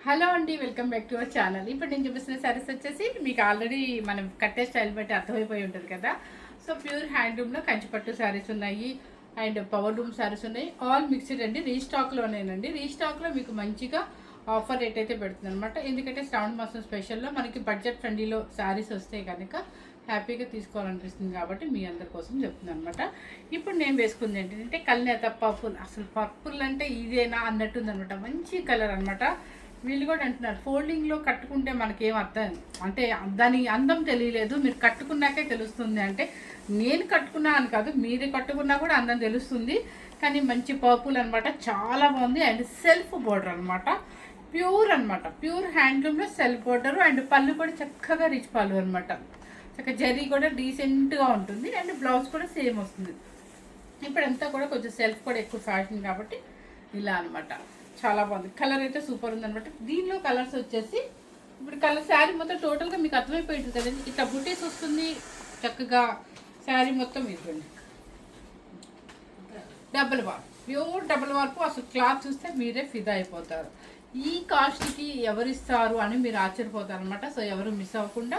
Hello అండి, welcome back to our channel. ఇప్పుడు నేను చూపిస్తున్న సారీస్ వచ్చేసి మీకు ఆల్రెడీ మనం కట్టే స్టైల్ బట్టి అర్థమైపోయి ఉంటుంది కదా. సో ప్యూర్ హ్యాండ్లూమ్లో కంచిపట్టు శారీస్ ఉన్నాయి అండ్ పవర్ లూమ్ శారీస్ ఉన్నాయి. ఆల్ మిక్స్డ్ అండి, రీస్టాక్లోనేనండి. రీస్టాక్లో మీకు మంచిగా ఆఫర్ రేట్ అయితే పెడుతుంది అనమాట. ఎందుకంటే శ్రావణ మాసం స్పెషల్లో మనకి బడ్జెట్ ఫ్రెండ్లీలో శారీస్ వస్తే కనుక హ్యాపీగా తీసుకోవాలనిపిస్తుంది కాబట్టి మీ అందరి కోసం చెప్తున్నాను అనమాట. ఇప్పుడు నేను వేసుకుంది ఏంటంటే కల్నేత పర్పుల్. అసలు పర్పుల్ అంటే ఇదేనా అన్నట్టుంది అనమాట. మంచి కలర్ అనమాట. వీళ్ళు కూడా అంటున్నారు ఫోల్డింగ్లో కట్టుకుంటే మనకేం అర్థం అంటే దాని అందం తెలియలేదు, మీరు కట్టుకున్నాకే తెలుస్తుంది. అంటే నేను కట్టుకున్నా అని కాదు, మీరు కట్టుకున్నా కూడా అందం తెలుస్తుంది. కానీ మంచి పర్పుల్ అనమాట, చాలా బాగుంది. అండ్ సెల్ఫ్ బోర్డర్ అనమాట, ప్యూర్ అనమాట. ప్యూర్ హ్యాండ్లూమ్లో సెల్ఫ్ బోర్డర్ అండ్ పళ్ళు కూడా చక్కగా రిచ్ పళ్ళు అనమాట. చక్కగా జరీ కూడా డీసెంట్గా ఉంటుంది అండ్ బ్లౌజ్ కూడా సేమ్ వస్తుంది. ఇప్పుడంతా కూడా కొంచెం సెల్ఫ్ కూడా ఎక్కువ ఫ్యాషన్ కాబట్టి ఇలా అనమాట. చాలా బాగుంది, కలర్ అయితే సూపర్ ఉంది అనమాట. దీనిలో కలర్స్ వచ్చేసి ఇప్పుడు కలర్ శారీ మొత్తం టోటల్గా మీకు అర్థమైపోయింది కదండి. ఇట్లా బుటీస్ వస్తుంది చక్కగా. శారీ మొత్తం ఇవ్వండి డబుల్ వార్ప్, ప్యూర్ డబుల్ వార్పు. అసలు క్లాత్ చూస్తే మీరే ఫిదా అయిపోతారు. ఈ కాస్ట్కి ఎవరిస్తారు అని మీరు ఆశ్చర్యపోతారు అనమాట. సో ఎవరు మిస్ అవ్వకుండా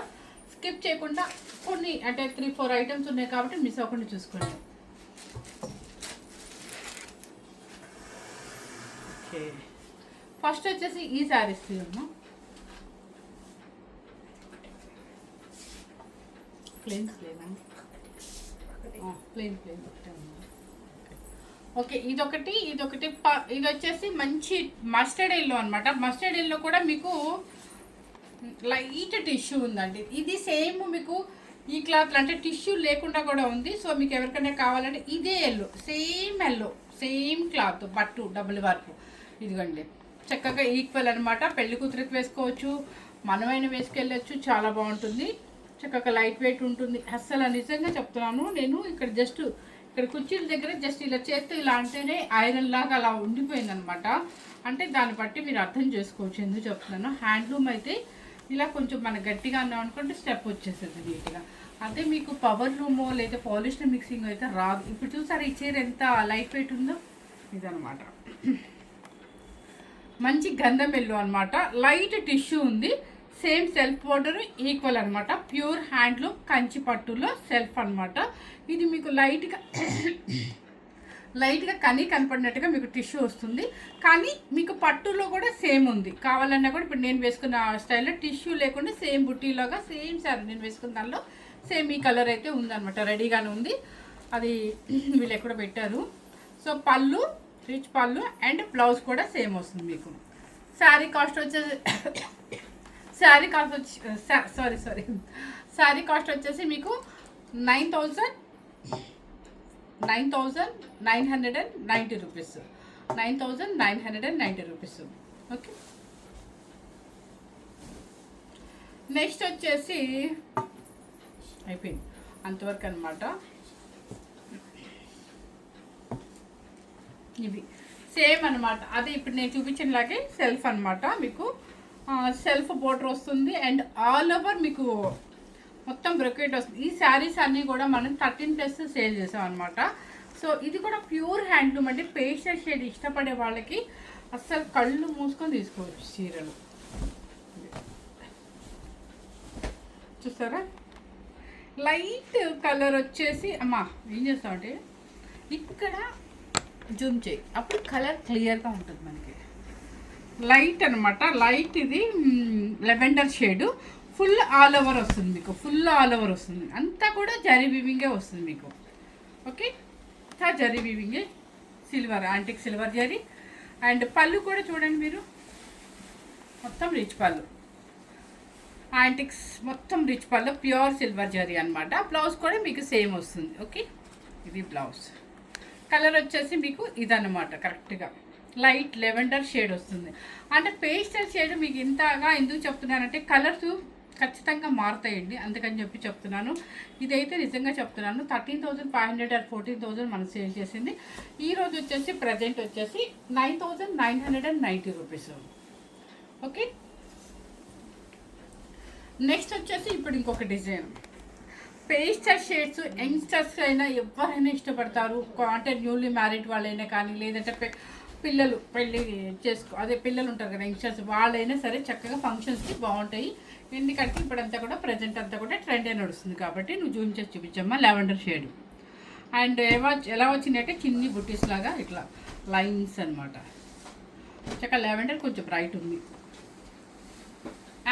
స్కిప్ చేయకుండా కొన్ని అంటే 3-4 ఐటమ్స్ ఉన్నాయి కాబట్టి మిస్ అవ్వకుండా చూసుకోండి. ఫస్ట్ వచ్చేసి ఈ శారీస్ తీయమ్మా. ప్లెయిన్స్ లేనా? Plain okay. ఇదొకటి ఇది వచ్చేసి మంచి మస్టర్డ్ ఎల్లో అనమాట. మస్టర్డ్ ఎల్లో కూడా మీకు లైట్ టిష్యూ ఉందండి. ఇది సేమ్ మీకు ఈ క్లాత్లో అంటే టిష్యూ లేకుండా కూడా ఉంది. సో మీకు ఎవరికైనా కావాలంటే ఇదే ఎల్లో, సేమ్ క్లాత్ పట్టు డబుల్ వర్క్. ఇదిగోండి చక్కగా ఈక్వల్ అనమాట. పెళ్లి కూతురికి వేసుకోవచ్చు, మనమైనా వేసుకెళ్ళచ్చు, చాలా బాగుంటుంది. చక్కగా లైట్ వెయిట్ ఉంటుంది. అస్సలు నిజంగా చెప్తున్నాను నేను. ఇక్కడ కుర్చీల దగ్గర జస్ట్ ఇలా చేస్తే ఇలా అంటేనే ఐరన్ లాగా అలా ఉండిపోయింది అనమాట. అంటే దాన్ని బట్టి మీరు అర్థం చేసుకోవచ్చు ఎందుకు చెప్తున్నాను. హ్యాండ్లూమ్ అయితే ఇలా కొంచెం మన గట్టిగా అన్నాం అనుకుంటే స్టెప్ వచ్చేస్తుంది నీట్గా. అదే మీకు పవర్ లూమో లేదా పాలిస్టర్ మిక్సింగ్ అయితే రాదు. ఇప్పుడు చూసారా ఈ చీర ఎంత లైట్ వెయిట్ ఉందో, ఇదనమాట. మంచి గంధం ఎల్లో అనమాట, లైట్ టిష్యూ ఉంది. సేమ్ సెల్ఫ్ బోర్డర్ ఈక్వల్ అనమాట. ప్యూర్ హ్యాండ్లూమ్ కంచి పట్టులో సెల్ఫ్ అనమాట. ఇది మీకు లైట్గా కనపడినట్టుగా మీకు టిష్యూ వస్తుంది. కానీ మీకు పట్టులో కూడా సేమ్ ఉంది. కావాలన్నా కూడా ఇప్పుడు నేను వేసుకున్న స్టైల్లో టిష్యూ లేకుండా సేమ్ బుట్టీలోగా సేమ్ సారీ నేను వేసుకున్న దానిలో సేమ్ ఈ కలర్ అయితే ఉందన్నమాట. రెడీగానే ఉంది. అది వీళ్ళు ఎక్కడ పెట్టారు. సో పళ్ళు రిచ్ పళ్ళు అండ్ బ్లౌజ్ కూడా సేమ్ వస్తుంది మీకు. శారీ కాస్ట్ వచ్చేసి మీకు 9,990 రూపీస్. 9,990 రూపీస్. ఓకే. నెక్స్ట్ వచ్చేసి అయిపోయింది అంతవరకు అనమాట. ఇవి సేమ్ అనమాట. అదే ఇప్పుడు నేను చూపించినలాగే సెల్ఫ్ అనమాట. మీకు సెల్ఫ్ బోర్డర్ వస్తుంది అండ్ ఆల్ ఓవర్ మీకు మొత్తం బ్రొకెట్ వస్తుంది. ఈ శారీస్ అన్నీ కూడా మనం 13+ సేల్ చేసాం అనమాట. సో ఇది కూడా ప్యూర్ హ్యాండ్లూమ్ అంటే పేస్టల్ షేడ్ ఇష్టపడే వాళ్ళకి అస్సలు కళ్ళు మూసుకొని తీసుకోవచ్చు చీరలు. చూస్తారా లైట్ కలర్ వచ్చేసి అమ్మా ఏం చేస్తామంటే ఇక్కడ జూమ్ చేయి, అప్పుడు కలర్ క్లియర్గా ఉంటుంది మనకి. లైట్ అనమాట, లైట్ ఇది lavender shade. Full all over వస్తుంది మీకు, ఫుల్ ఆల్ ఓవర్ వస్తుంది. అంతా కూడా జరీ వీవింగే వస్తుంది మీకు. ఓకే, జరీ వీవింగే, silver antique silver zari. And పళ్ళు కూడా చూడండి మీరు, మొత్తం రిచ్ పళ్ళు, యాంటిక్స్ మొత్తం రిచ్ పళ్ళు, ప్యూర్ సిల్వర్ జరీ అనమాట. బ్లౌజ్ కూడా మీకు సేమ్ వస్తుంది. ఓకే, ఇది బ్లౌజ్. కలర్ వచ్చేసి మీకు ఇదన్నమాట, కరెక్ట్గా లైట్ లెవెండర్ షేడ్ వస్తుంది. అంటే పేస్టల్ షేడ్ మీకు ఇంతగా ఎందుకు చెప్తున్నానంటే కలర్స్ ఖచ్చితంగా మారుతాయండి, అందుకని చెప్పి చెప్తున్నాను. ఇదైతే నిజంగా చెప్తున్నాను. 13,500 or 14,000 మనం సేల్ చేసింది. ఈరోజు వచ్చేసి ప్రజెంట్ వచ్చేసి 9,990 రూపీస్. ఓకే. నెక్స్ట్ వచ్చేసి ఇప్పుడు ఇంకొక డిజైన్ పేస్టల్ షేడ్స్. యంగ్స్టర్స్ అయినా ఎవరైనా ఇష్టపడతారు. అంటే న్యూలీ మ్యారీడ్ వాళ్ళైనా కానీ లేదంటే పిల్లలు పెళ్ళి అదే పిల్లలు ఉంటారు కదా యంగ్స్టర్స్, వాళ్ళైనా సరే చక్కగా ఫంక్షన్స్కి బాగుంటాయి. ఎందుకంటే ఇప్పుడంతా కూడా ప్రజెంట్ అంతా కూడా ట్రెండే నడుస్తుంది కాబట్టి నువ్వు జూమ్ చేసి చూపించమ్మా. లావెండర్ షేడ్ అండ్ ఎలా వచ్చిందంటే చిన్ని బుట్టీస్ లాగా ఇట్లా లైన్స్ అనమాట. చక్కగా లావెండర్ కొంచెం బ్రైట్ ఉంది.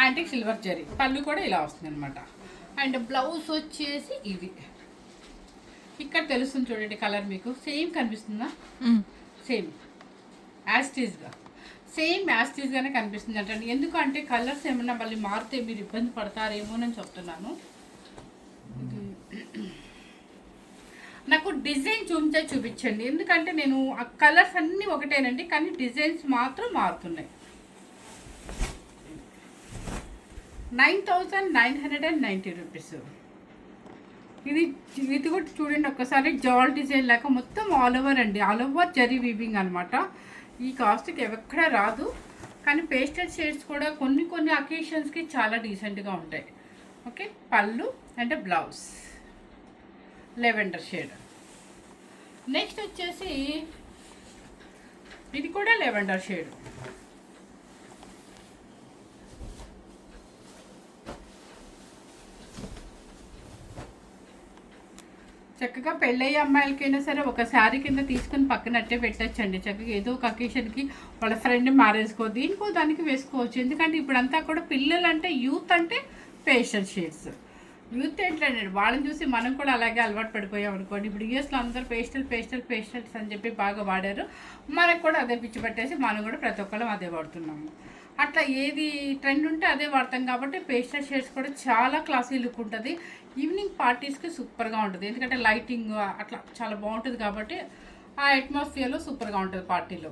యాంటిక్ సిల్వర్ జరీ పళ్ళు కూడా ఇలా వస్తుంది అనమాట. అండ్ బ్లౌజ్ వచ్చేసి ఇది ఇక్కడ తెలుస్తుంది చూడండి కలర్ మీకు సేమ్ కనిపిస్తుందా? సేమ్ యాస్టీస్గానే కనిపిస్తుంది అంటండి. ఎందుకంటే కలర్స్ ఏమన్నా మళ్ళీ మారితే మీరు ఇబ్బంది పడతారేమోనని చెప్తున్నాను. నాకు డిజైన్ చూపించండి, ఎందుకంటే నేను ఆ కలర్స్ అన్నీ ఒకటేనండి కానీ డిజైన్స్ మాత్రం మారుతున్నాయి. 9,990 రూపీస్. ఇది కూడా చూడండి ఒక్కసారి, జాల్ డిజైన్ లాగా మొత్తం ఆల్ ఓవర్ అండి, ఆల్ ఓవర్ జరీ వీవింగ్ అనమాట. ఈ కాస్ట్కి ఎక్కడ రాదు కానీ పేస్టల్ షేడ్స్ కూడా కొన్ని అకేషన్స్కి చాలా డీసెంట్గా ఉంటాయి. ఓకే, పళ్ళు అంటే బ్లౌజ్ లెవెండర్ షేడ్. నెక్స్ట్ వచ్చేసి ఇది కూడా లెవెండర్ షేడ్. చక్కగా పెళ్ళయ్యే అమ్మాయిలకైనా సరే ఒక శారీ కింద తీసుకుని పక్కనట్టే పెట్టచ్చండి. చక్కగా ఏదో ఒక అకేషన్కి వాళ్ళ ఫ్రెండ్ మ్యారేజ్కో దీనికో దానికి వేసుకోవచ్చు. ఎందుకంటే ఇప్పుడంతా కూడా పిల్లలు అంటే యూత్ అంటే పేస్టల్ షేడ్స్. యూత్ ఏంటంటే వాళ్ళని చూసి మనం కూడా అలాగే అలవాటు పడిపోయాం అనుకోండి. ఇప్పుడు యూఎస్లో అందరూ పేస్టల్స్ అని చెప్పి బాగా వాడారు. మనకు కూడా అదే పిచ్చి పట్టేసి మనం కూడా ప్రతి ఒక్కళ్ళం అదే వాడుతున్నాము. అట్లా ఏది ట్రెండ్ ఉంటే అదే వాడతాం కాబట్టి పేస్టల్ షేడ్స్ కూడా చాలా క్లాసీ లుక్ ఉంటుంది. ఈవినింగ్ పార్టీస్కి సూపర్గా ఉంటుంది, ఎందుకంటే లైటింగ్ అట్లా చాలా బాగుంటుంది కాబట్టి ఆ అట్మాస్ఫియర్లో సూపర్గా ఉంటుంది పార్టీలో.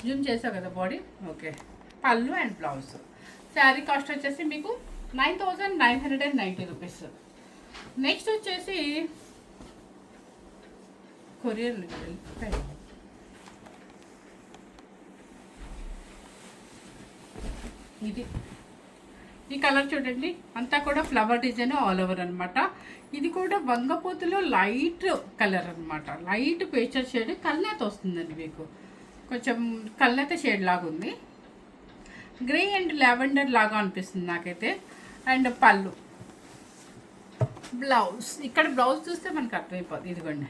జూమ్ చేసావు కదా బాడీ. ఓకే, పళ్ళు అండ్ బ్లౌజ్. శారీ కాస్ట్ వచ్చేసి మీకు 9,990 రూపీస్. నెక్స్ట్ వచ్చేసి కొరియర్ ఇది ఈ కలర్ చూడండి, అంతా కూడా ఫ్లవర్ డిజైన్ ఆల్ ఓవర్ అనమాట. ఇది కూడా వంగపోతులో లైట్ కలర్ అనమాట, లైట్ పేస్టల్ షేడ్ కల్నేత వస్తుందండి మీకు, కొంచెం కల్నేత షేడ్ లాగా ఉంది. గ్రే అండ్ లావెండర్ లాగా అనిపిస్తుంది నాకైతే. అండ్ పళ్ళు బ్లౌజ్, ఇక్కడ బ్లౌజ్ చూస్తే మనకు అర్థమైపోతుంది. ఇదిగోండి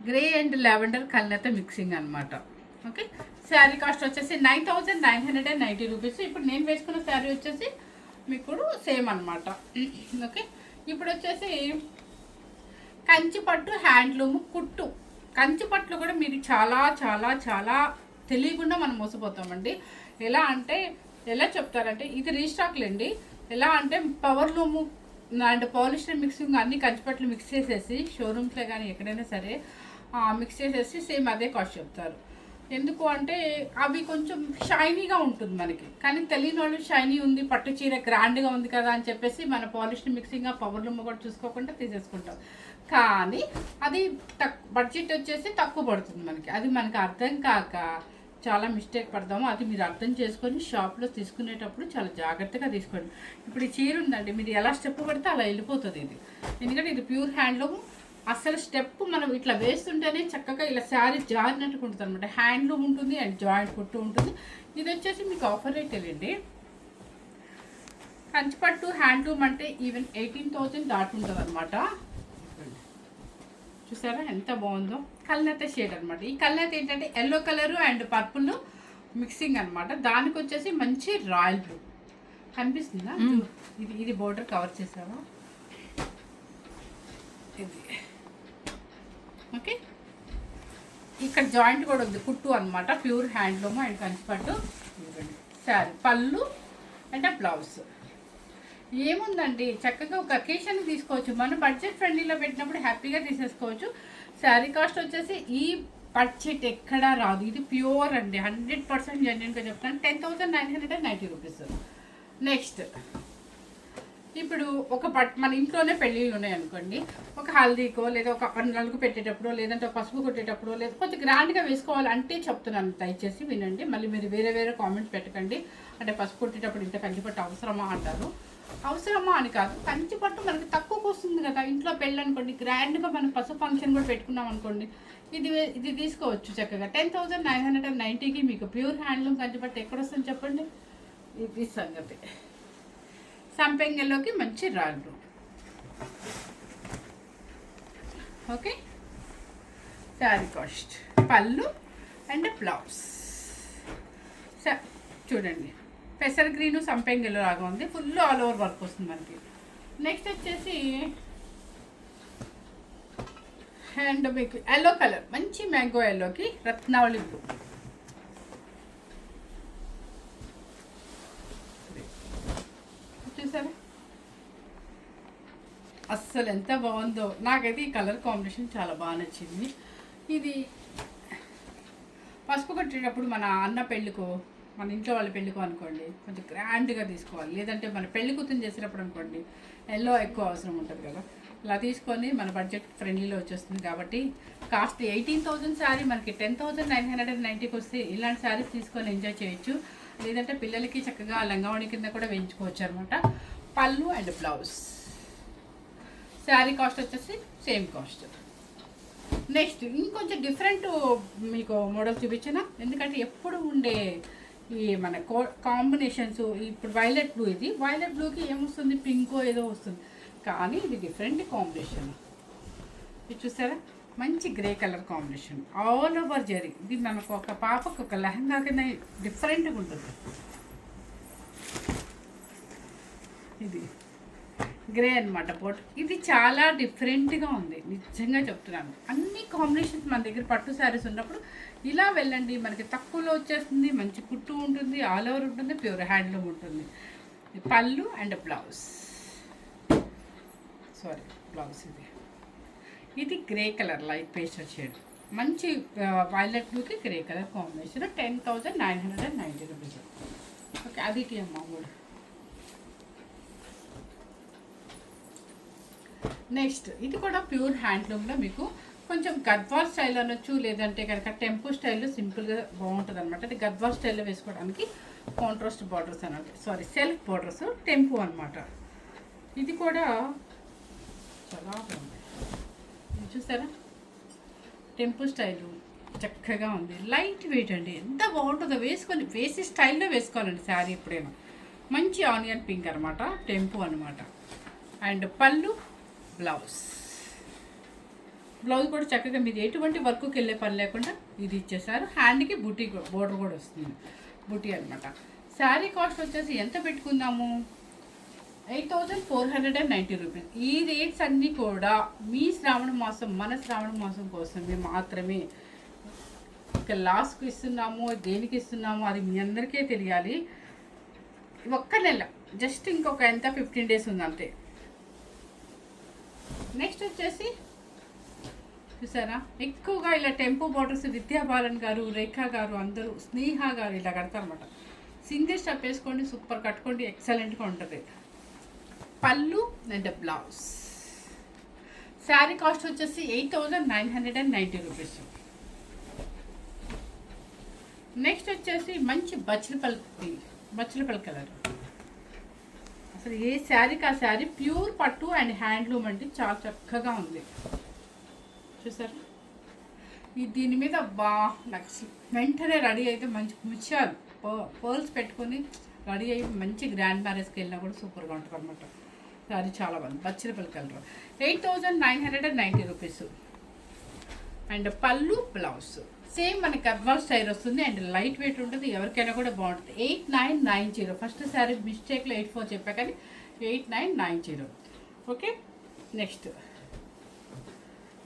గ్రే అండ్ లావెండర్ కల్నేత మిక్సింగ్ అనమాట. ఓకే, శారీ కాస్ట్ వచ్చేసి 9,990 రూపీస్. ఇప్పుడు నేను వేసుకున్న శారీ వచ్చేసి మీకు కూడా సేమ్ అనమాట. ఓకే, ఇప్పుడు వచ్చేసి కంచిపట్టు హ్యాండ్లూమ్ కుట్టు. కంచిపట్టులో కూడా మీరు చాలా చాలా చాలా తెలియకుండా మనం మోసపోతామండి. ఎలా చెప్తారంటే ఇది రీస్టాక్లండి. ఎలా అంటే power loom and polyester mixing అన్ని కంచిపట్లు మిక్స్ చేసేసి షోరూమ్స్లో కానీ ఎక్కడైనా సరే మిక్స్ చేసేసి సేమ్ అదే కాస్ట్ చెప్తారు. ఎందుకు అంటే అవి కొంచెం షైనీగా ఉంటుంది మనకి, కానీ తెలియని వాళ్ళు షైనీ ఉంది పట్టు చీర గ్రాండ్గా ఉంది కదా అని చెప్పేసి మన పాలిస్టర్ మిక్సింగ్ పవర్ లూమ్ కూడా చూసుకోకుండా తీసేసుకుంటాం. కానీ అది బడ్జెట్ వచ్చేసి తక్కువ పడుతుంది మనకి. అది మనకు అర్థం కాక చాలా మిస్టేక్ పడతాము. అది మీరు అర్థం చేసుకొని షాప్లో తీసుకునేటప్పుడు చాలా జాగ్రత్తగా తీసుకోండి. ఇప్పుడు ఈ చీర ఉందండి, మీరు ఎలా స్టెప్ పడితే అలా వెళ్ళిపోతుంది ఇది. ఎందుకంటే ఇది ప్యూర్ హ్యాండ్లూమ్. అసలు స్టెప్ మనం ఇట్లా వేస్తుంటేనే చక్కగా ఇలా శారీ జారినట్టుగా ఉంటుంది అనమాట. హ్యాండ్లూమ్ ఉంటుంది అండ్ జాయింట్ కుట్టు ఉంటుంది. ఇది వచ్చేసి మీకు ఆఫర్ రేట్ వెళ్ళండి. కంచిపట్టు హ్యాండ్లూమ్ అంటే ఈవెన్ 18,000 దాటి ఉంటుంది అనమాట. చూసారా ఎంత బాగుందో, కల్నేత షేడ్ అనమాట. ఈ కల్నేత ఏంటంటే yellow colour and purple mixing అనమాట. దానికి వచ్చేసి మంచి రాయల్ బ్లూ కనిపిస్తుందా? ఇది బోర్డర్ కవర్ చేసావా? ఇది ఓకే, ఇక్కడ జాయింట్ కూడా ఉంది, కుట్టు అనమాట. ప్యూర్ హ్యాండ్లూమ్ అండ్ కంచిపట్టు శారీ. పళ్ళు అంటే బ్లౌజ్. ఏముందండి, చక్కగా ఒక అకేషన్ తీసుకోవచ్చు. మనం బడ్జెట్ ఫ్రెండ్లీలో పెట్టినప్పుడు హ్యాపీగా తీసేసుకోవచ్చు. శారీ కాస్ట్ వచ్చేసి ఈ బడ్జెట్ ఎక్కడా రాదు. ఇది ప్యూర్ అండి, 100% జెన్యున్గా చెప్తాను. 10,990 రూపీస్. నెక్స్ట్ ఇప్పుడు మన ఇంట్లోనే పెళ్ళిళ్ళు ఉన్నాయనుకోండి, ఒక హల్దీకో లేదా ఒక నలుగు పెట్టేటప్పుడు లేదంటే ఒక పసుపు కొట్టేటప్పుడు లేదా కొంచెం గ్రాండ్గా వేసుకోవాలంటే చెప్తున్నాను, దయచేసి వినండి. మళ్ళీ మీరు వేరే కామెంట్స్ పెట్టకండి. అంటే పసుపు కొట్టేటప్పుడు ఇంత కంచిపట్టు అవసరమా అంటారు. అవసరమా అని కాదు, కంచి పట్టు మనకి తక్కువకు వస్తుంది కదా. ఇంట్లో పెళ్ళి అనుకోండి, గ్రాండ్గా మనం పసుపు ఫంక్షన్ కూడా పెట్టుకున్నాం అనుకోండి, ఇది తీసుకోవచ్చు చక్కగా. 10,990కి మీకు ప్యూర్ హ్యాండ్లూమ్ కంచి పట్టు ఎక్కడొస్తుంది చెప్పండి. ఇది సంగతి. సంపెంగల్లోకి మంచి రాళ్ళు. ఓకే, శారీ కాస్ట్, పళ్ళు అండ్ బ్లౌజ్. చూడండి, పెసర్ గ్రీను సంపెంగల్లో లాగా ఉంది, ఫుల్ ఆల్ ఓవర్ వర్క్ వస్తుంది మనకి. నెక్స్ట్ వచ్చేసి అండ్ మీకు ఎల్లో కలర్, మంచి మ్యాంగో ఎల్లోకి రత్నావళి బ్లూ. చూసారా అస్సలు ఎంత బాగుందో. నాకైతే ఈ కలర్ కాంబినేషన్ చాలా బాగా నచ్చింది. ఇది పసుపు కట్టేటప్పుడు మన అన్న పెళ్ళికో, మన ఇంట్లో వాళ్ళ పెళ్ళికో అనుకోండి, కొంచెం గ్రాండ్గా తీసుకోవాలి. లేదంటే మన పెళ్లి కూతురు చేసేటప్పుడు అనుకోండి, ఎల్లో ఎక్కువ అవసరం ఉంటుంది కదా. ఇలా తీసుకొని మన బడ్జెట్ ఫ్రెండ్లీలో వచ్చేస్తుంది. కాబట్టి కాస్ట్ 18,000 శారీ మనకి 10,990కి వస్తే ఇలాంటి శారీస్ తీసుకొని ఎంజాయ్ చేయొచ్చు. లేదంటే పిల్లలకి చక్కగా లంగావణి కింద కూడా వేయించుకోవచ్చు అనమాట. పళ్ళు అండ్ బ్లౌజ్. శారీ కాస్ట్ వచ్చేసి సేమ్ కాస్ట్. నెక్స్ట్ ఇంకొంచెం డిఫరెంట్ మీకు మోడల్ చూపించిన, ఎందుకంటే ఎప్పుడు ఉండే ఈ మన కాంబినేషన్స్. ఇప్పుడు వైలెట్ బ్లూ, ఇది వైలెట్ బ్లూకి ఏమొస్తుంది, పింకో ఏదో వస్తుంది, కానీ ఇది డిఫరెంట్ కాంబినేషన్. ఇది చూసారా, మంచి grey colour combination, all over zari. ఇది మనకు ఒక పాపకు ఒక లెహంగా కింద డిఫరెంట్గా ఉంటుంది. ఇది గ్రే అనమాట బోట్. ఇది చాలా డిఫరెంట్గా ఉంది, నిజంగా చెప్తున్నాను. అన్ని కాంబినేషన్స్ మన దగ్గర పట్టు శారీస్ ఉన్నప్పుడు ఇలా వెళ్ళండి, మనకి తక్కువలో వచ్చేస్తుంది. మంచి కుట్టు ఉంటుంది, ఆల్ ఓవర్ ఉంటుంది, ప్యూర్ హ్యాండ్లూమ్ ఉంటుంది. పళ్ళు అండ్ బ్లౌజ్. సారీ, బ్లౌజ్ ఇది grey colour, light pastel shade, మంచి వైలెట్ బ్లూకి grey colour combination. 10,990 rupees. Okay, అది అమ్మ కూడా. నెక్స్ట్ ఇది కూడా ప్యూర్ హ్యాండ్లూమ్లో మీకు కొంచెం గద్వాల్ స్టైల్ అనొచ్చు, లేదంటే కనుక టెంపు స్టైల్లో సింపుల్గా బాగుంటుంది అనమాట. అది గద్వాల్ స్టైల్లో వేసుకోవడానికి కాంట్రాస్ట్ బార్డర్స్ అన్నమాట, సారీ సెల్ఫ్ బార్డర్స్, టెంపు అనమాట. ఇది కూడా చాలా బాగుంది. చూసారా, టెంపు స్టైలు చక్కగా ఉంది, లైట్ వెయిట్ అండి. ఎంత బాగుంటుందో, వేసి స్టైల్లో వేసుకోవాలండి శారీ ఎప్పుడైనా. మంచి ఆనియన్ పింక్ అనమాట, టెంపు అనమాట. అండ్ పళ్ళు, బ్లౌజ్. బ్లౌజ్ కూడా చక్కగా మీరు ఎటువంటి వర్క్కి వెళ్ళే పని లేకుండా ఇది ఇచ్చేసారు. హ్యాండ్కి బుటీ బోర్డర్ కూడా వస్తుంది, బుటీ అనమాట. శారీ కాస్ట్ వచ్చేసి ఎంత పెట్టుకుందాము, 8,490 రూపీస్. ఈ రేట్స్ అన్నీ కూడా మీ శ్రావణ మాసం, మన శ్రావణ మాసం కోసమే మాత్రమే. ఇక లాస్ట్కి ఇస్తున్నాము, దేనికి ఇస్తున్నాము అది మీ అందరికీ తెలియాలి. ఒక్క నెల, జస్ట్ ఇంకొక ఎంత 15 డేస్ ఉంది అంతే. నెక్స్ట్ వచ్చేసి చూసారా, ఎక్కువగా ఇలా టెంపో బార్డర్స్ విద్యాబాలన్ గారు, రేఖా గారు, అందరూ స్నేహ గారు ఇలా కడతారనమాట. సింగిల్ స్టెప్ వేసుకోండి, సూపర్ కట్టుకోండి, ఎక్సలెంట్గా ఉంటుంది. పళ్ళు అండ్ బ్లౌజ్. శారీ కాస్ట్ వచ్చేసి 8,990 రూపీస్. నెక్స్ట్ వచ్చేసి మంచి బచ్చలపల్లి కలర్. అసలు ఏ శారీకి ఆ శారీ ప్యూర్ పట్టు అండ్ హ్యాండ్లూమ్ అంటే చాలా చక్కగా ఉంది. చూసారు, దీని మీద వెంటనే రెడీ అయితే మంచి ముత్యాలు పర్ల్స్ పెట్టుకొని రెడీ అయ్యి మంచి గ్రాండ్ మ్యారేజ్కి వెళ్ళినా కూడా సూపర్గా ఉంటుంది అనమాట. శారీ చాలా బాగుంది, బచ్చలపల్లి కలర్. 8,990 రూపీస్. అండ్ పళ్ళు, బ్లౌజ్ సేమ్ మనకి గద్వాల్ స్టైల్ వస్తుంది అండ్ లైట్ వెయిట్ ఉంటుంది, ఎవరికైనా కూడా బాగుంటుంది. 8,990. ఫస్ట్ శారీ మిస్టేక్లో 84 చెప్పా, కానీ 8,990. ఓకే, నెక్స్ట్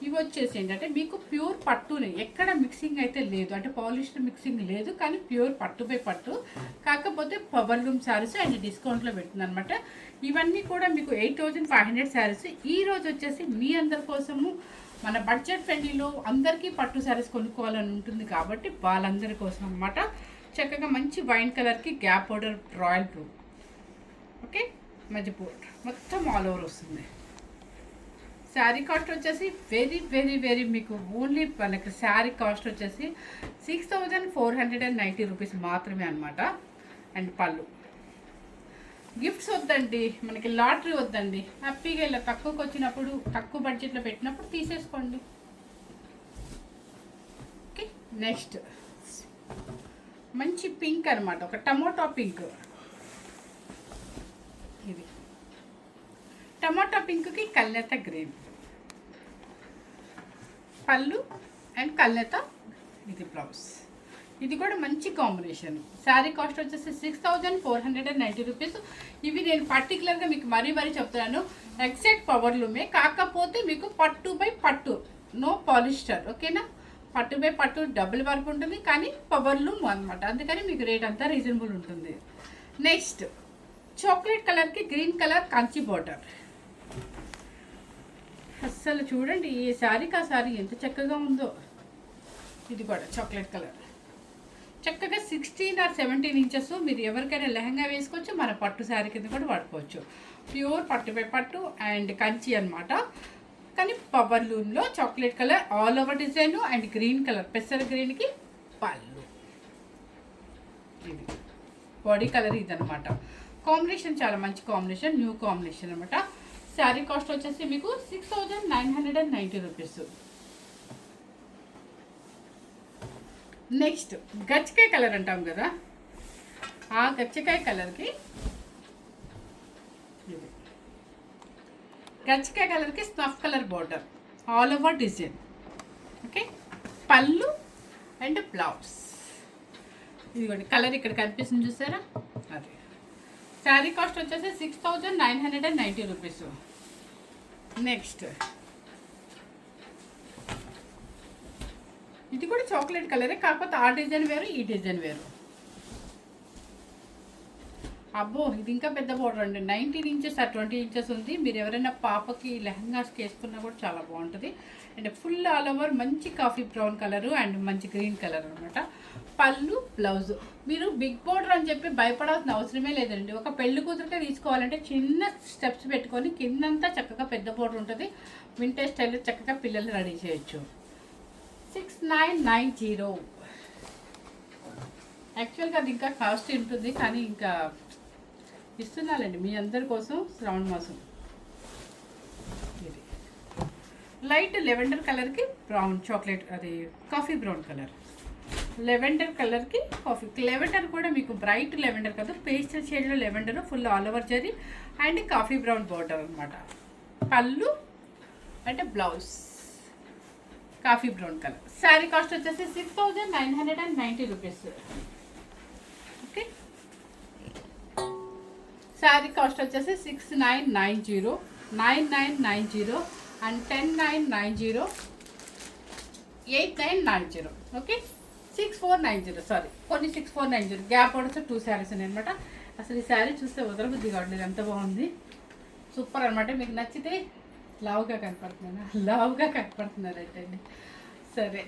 ఇవి వచ్చేసి ఏంటంటే మీకు ప్యూర్ పట్టుని ఎక్కడ మిక్సింగ్ అయితే లేదు, అంటే పాలిష్డ్ మిక్సింగ్ లేదు, కానీ ప్యూర్ పట్టు బై పట్టు, కాకపోతే పవర్ లూమ్ శారీస్ అండ్ డిస్కౌంట్లో పెట్టింది అనమాట. ఇవన్నీ కూడా మీకు 8,500 శారీస్. ఈరోజు వచ్చేసి మీ అందరి కోసము మన బడ్జెట్ ఫ్రెండ్లీలో అందరికీ పట్టు శారీస్ కొనుక్కోవాలని ఉంటుంది కాబట్టి వాళ్ళందరి కోసం అనమాట. చక్కగా మంచి వైన్ కలర్కి gap border, royal blue. Okay, మధ్య బోర్డర్ మొత్తం ఆల్ ఓవర్ వస్తుంది. శారీ కాస్ట్ వచ్చేసి వెరీ వెరీ వెరీ మీకు ఓన్లీ మనకి శారీ కాస్ట్ వచ్చేసి 6,490 రూపీస్ మాత్రమే అనమాట. అండ్ పళ్ళు గిఫ్ట్స్ వద్దండి, మనకి లాటరీ వద్దండి. హ్యాపీగా ఇలా తక్కువకి వచ్చినప్పుడు, తక్కువ బడ్జెట్లో పెట్టినప్పుడు తీసేసుకోండి. ఓకే, నెక్స్ట్ మంచి పింక్ అనమాట, ఒక టమోటా పింక్. ఇది టమోటా పింక్కి కల్నేత గ్రీన్ పళ్ళు అండ్ కల్నేత ఇది బ్లౌజ్. ఇది కూడా మంచి కాంబినేషన్. శారీ కాస్ట్ వచ్చేసి 6490 రూపీస్. ఇవి నేను పర్టికులర్గా మీకు మరీ చెప్తున్నాను, ఎగ్జాక్ట్ పవర్ లూమే, కాకపోతే మీకు పట్టు బై పట్టు, నో పాలిస్టర్. ఓకేనా, పట్టు బై పట్టు డబుల్ వర్క్ ఉంటుంది, కానీ పవర్ లూమ్ అనమాట, అందుకని మీకు రేట్ అంతా రీజనబుల్ ఉంటుంది. నెక్స్ట్ చాక్లెట్ కలర్కి గ్రీన్ కలర్ కంచి బార్డర్. అస్సలు చూడండి ఈ శారీకి ఆ శారీ ఎంత చక్కగా ఉందో. ఇది కూడా చాక్లెట్ కలర్, చక్కగా 16 or 17 ఇంచెస్. మీరు ఎవరికైనా లెహంగా వేసుకోవచ్చు, మన పట్టు శారీ కింద కూడా వాడుకోవచ్చు. ప్యూర్ పట్టు బై పట్టు అండ్ కంచి అనమాట, కానీ పవర్ లూమ్లో chocolate colour all over design and green colour, పెసర గ్రీన్కి పళ్ళు. ఇది బాడీ కలర్ ఇదనమాట. కాంబినేషన్ చాలా మంచి కాంబినేషన్, న్యూ కాంబినేషన్ అనమాట. శారీ కాస్ట్ వచ్చేసి మీకు 6990 రూపీస్. నెక్స్ట్ గచ్చకాయ కలర్ అంటాం కదా, ఆ గచ్చకాయ కలర్కి snuff colour border all over design. Okay, పళ్ళు అండ్ బ్లౌజ్. ఇదిగోండి కలర్ ఇక్కడ కనిపిస్తుంది చూసారా, అది. శారీ కాస్ట్ వచ్చేసి 6990 రూపీస్. నెక్స్ట్ ఇది కూడా చాక్లెట్ కలరే, కాకపోతే ఆ డిజైన్ వేరు, ఈ డిజైన్ వేరు. అబ్బో, ఇది ఇంకా పెద్ద బోర్డర్ అండి, 19 ఇంచెస్ ఆ 20 ఇంచెస్ ఉంది. మీరు ఎవరైనా పాపకి లెహంగాస్కి వేసుకున్నా కూడా చాలా బాగుంటుంది. అండ్ ఫుల్ ఆల్ ఓవర్ మంచి కాఫీ బ్రౌన్ కలరు అండ్ మంచి గ్రీన్ కలర్ అనమాట. పళ్ళు బ్లౌజ్. మీరు బిగ్ బోర్డర్ అని చెప్పి భయపడాల్సిన అవసరమే లేదండి. ఒక పెళ్లి కూతురికే తీసుకోవాలంటే చిన్న స్టెప్స్ పెట్టుకొని కిందంతా చక్కగా పెద్ద బోర్డర్ ఉంటుంది. వింటేజ్ స్టైల్లో చక్కగా పిల్లలు రెడీ చేయొచ్చు. 6990. యాక్చువల్గా అది ఇంకా కాస్ట్ ఉంటుంది, కానీ ఇంకా ఇస్తున్నానండి మీ అందరి కోసం శ్రావణ మాసం. ఇది లైట్ లెవెండర్ కలర్కి బ్రౌన్ చాక్లెట్, అది కాఫీ బ్రౌన్ కలర్. లెవెండర్ కలర్కి కాఫీ. లెవెండర్ కూడా మీకు బ్రైట్ లెవెండర్ కాదు, పేస్టల్ షేడ్లో lavender, full all over zari and coffee brown border అనమాట. పళ్ళు అంటే blouse coffee brown colour. Sari cost వచ్చేసి 6990 రూపీస్. ఓకే, శారీ కాస్ట్ వచ్చేసి 6990, 9990 అండ్ 10990, 8990. ఓకే, 6490. సారీ, కొన్ని 6490 గ్యాప్ పడుతూ 2 శారీస్ ఉన్నాయి అనమాట. అసలు ఈ శారీ చూస్తే వదలబుద్ధి కావట్లేదు, ఎంత బాగుంది, సూపర్ అనమాట. మీకు నచ్చితే లావుగా కనపడుతున్నారంటండి. సరే,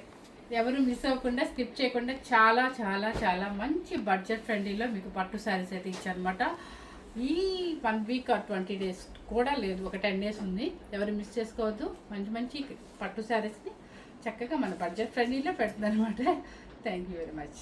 ఎవరు మిస్ అవ్వకుండా, స్కిప్ చేయకుండా చాలా చాలా చాలా మంచి బడ్జెట్ ఫ్రెండ్లీలో మీకు పట్టు శారీస్ అయితే ఇచ్చారనమాట. ఈ 1 వీక్ ఆర్ 20 days కూడా లేదు, ఒక 10 days ఉంది. ఎవరు మిస్ చేసుకోవద్దు. మంచి మంచి పట్టు శారీస్ని చక్కగా మన బడ్జెట్ ఫ్రెండ్లీలో పెడుతుంది అనమాట. Thank you very much.